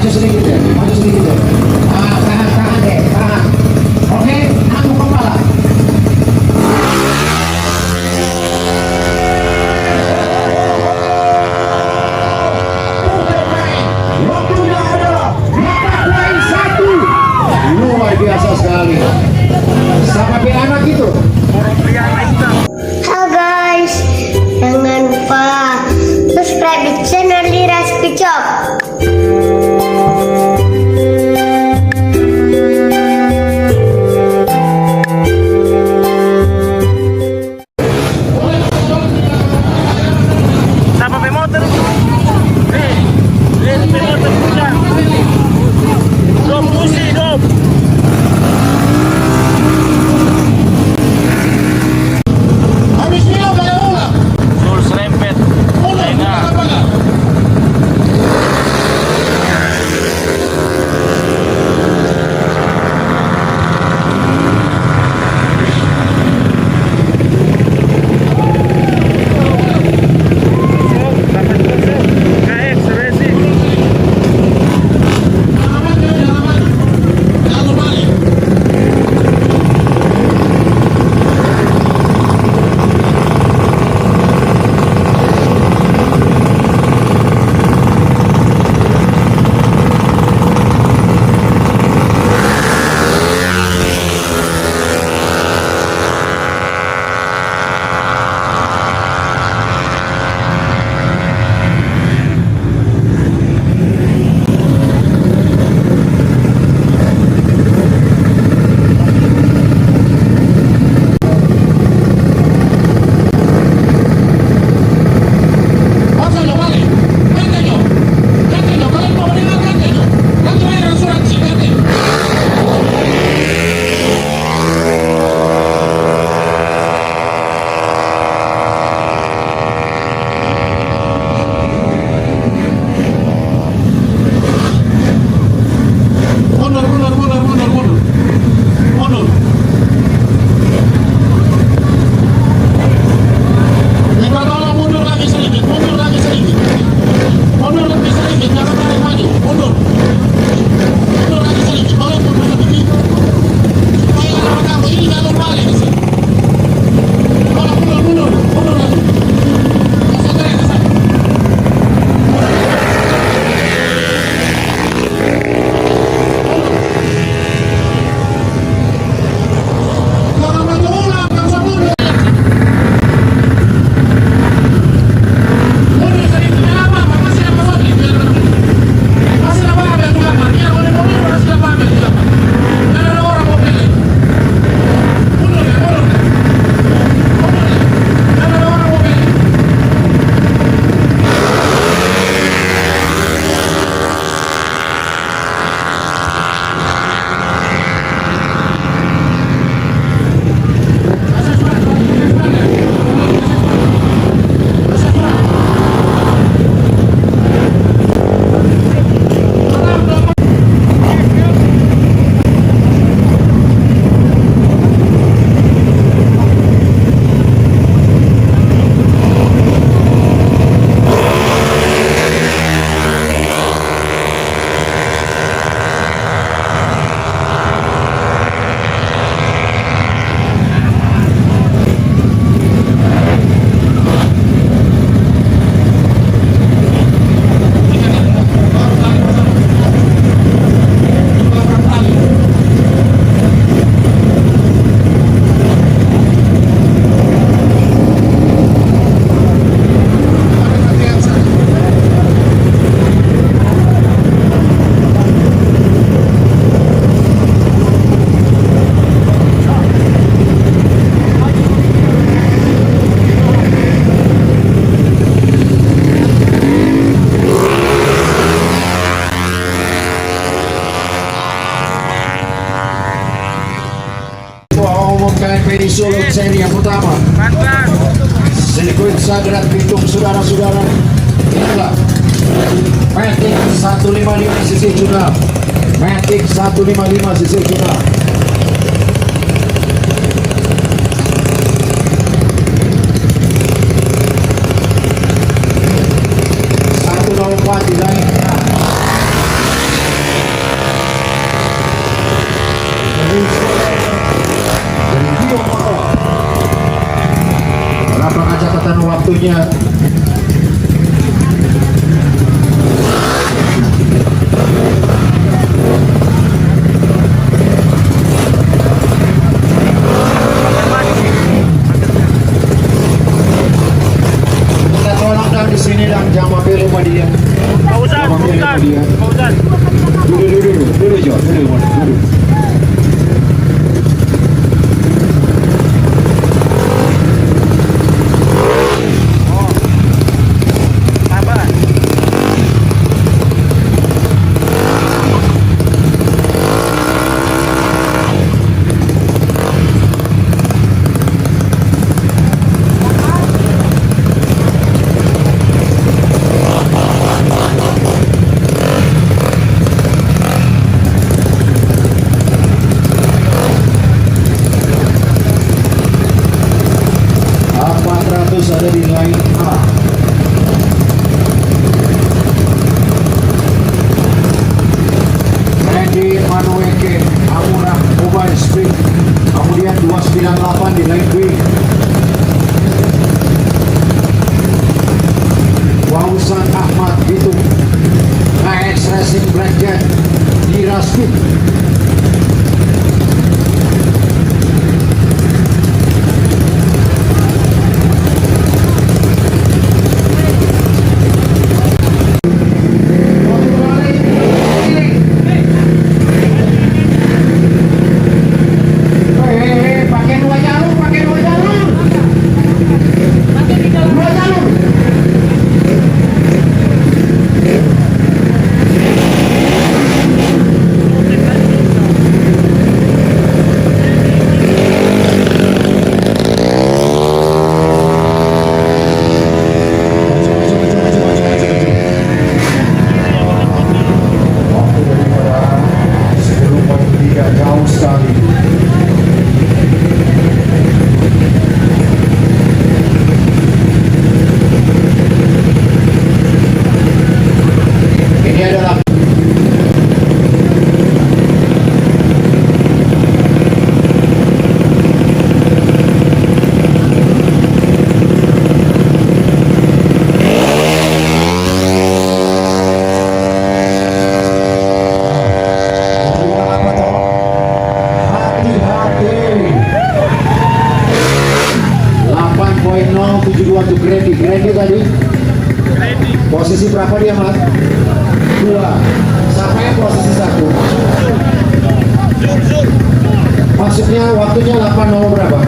Maju sedikit ya, maju sedikit ya. Ah, tahan deh, tahan. Oke, angkat kepala. Waktunya ada 4 1. Luar biasa sekali. Sama anak itu. Halo guys, jangan lupa subscribe di channel Liras Picok. KMPD Solo seri yang pertama. Sirkuit Sagrat Bitung, saudara-saudara. Inilah Matic 155 cc Juna. Matic 155 cc Juna. Satu nomor 4 di lainnya. waktunya. Kita tolak dah di sini dah, jangan ambil rumah dia. Fauzan, Fauzan. Dulu Jo, dulu. Sabar. Ada di line A. Randy Manueke, Amura Mobile Speed. Kemudian 298 di line B. Wausan Ahmad Bitung, KX Racing Blackjack di Raskin. Jauh sekali. Ini adalah untuk Grandi tadi. Posisi berapa dia, Mas? 2. Siapa yang posisi 1? Maksudnya waktunya 8.0 berapa?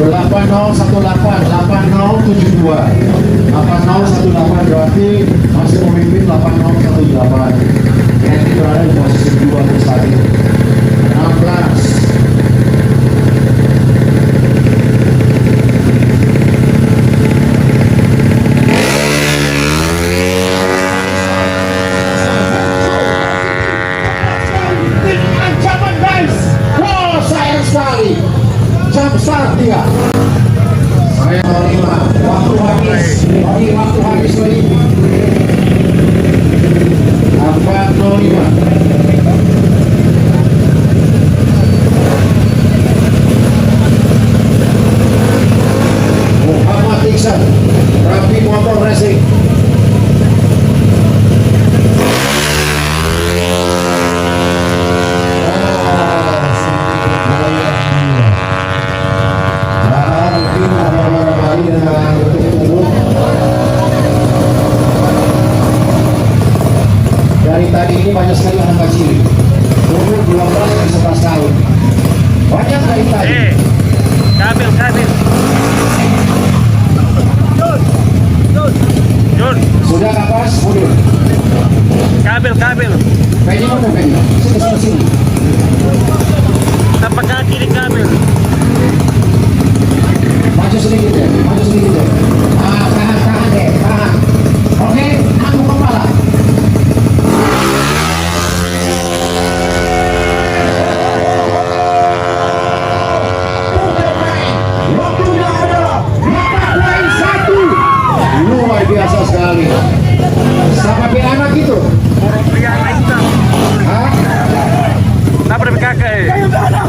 8018 berarti masih memimpin 8018. Grandi berada di posisi 2 untuk saat ini. 16. Besar dia. Saya 05. Waktu habis. Waktu habis lagi. 405. Muhammad Iksan, Rapi Motor Racing. Dari tadi ini banyak sekali anak kecil umur 12 dan 11 tahun. Banyak dari tadi. Kamil. Jun. Sudah kapas, mundur. Kamil. Penny mana Penny? Sini. Tapak kaki di Kamil. Maju sedikit deh. Tahan deh. Oke, angkat kepala. Waktunya adalah 4.1. Luar biasa sekali. Sama anak itu. Hah? Kenapa lebih kakak?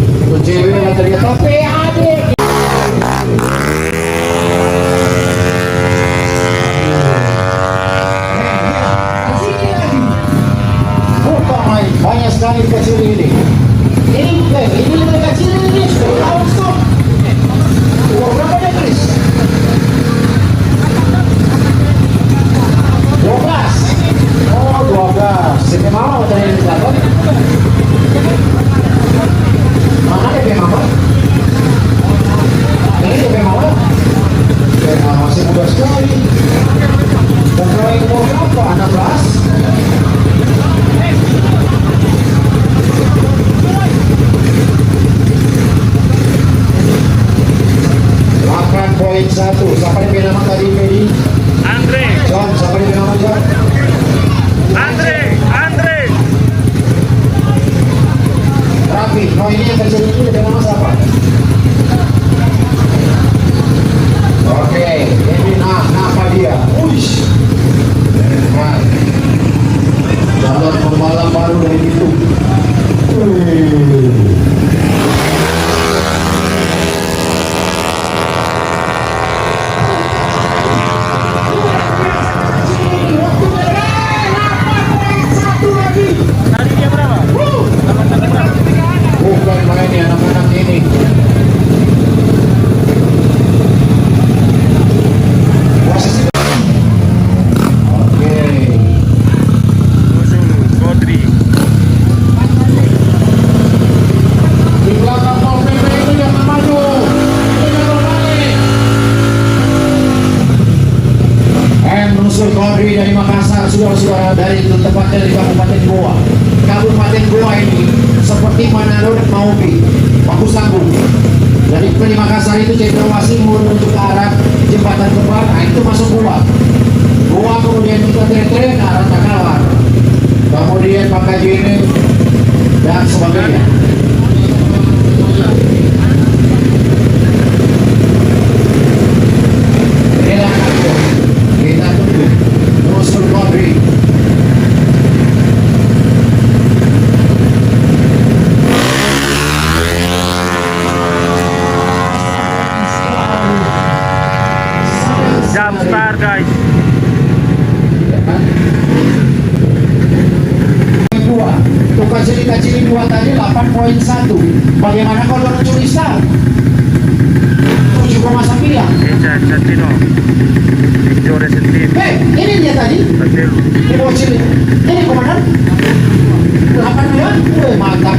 Itu cewek yang tadi 8.1. Siapa yang nama tadi Medi? Andre. John, siapa yang nama John? Andre. Andre. Rafi. Oh ini yang terjadi itu dengan nama siapa? Oke, ini apa dia? Uish. Hebat. Jalan pembalap baru dari itu. Tadi dia berapa? 8 berapa? Bukan main ya anak-anak ini. Posisi. Oke. Musuh Godri. Di belakang Pol PP itu jangan maju. Itu jangan balik. Musuh Kodri dari Makassar, saudara-saudara, dari tempatnya di Kabupaten Goa. Kabupaten Goa ini seperti Manado dan Maumbi, bagus tanggung. Dari di Makassar itu Cendrawasih menuju ke arah jembatan Kembar, nah itu masuk Goa. Goa kemudian kita tren ke arah Takalar, kemudian Pakajene dan sebagainya. Inilah kantor. Kita tunggu musuh Kodri. Jam start guys. Dua, tukar cerita ciri dua tadi 8.1. Bagaimana kalau mencuri star? 7,9. Eja Santino. Victoria Sentin. Ini dia tadi. Betul. Ini bocil. Ini komandan. 8 ya? Mantap.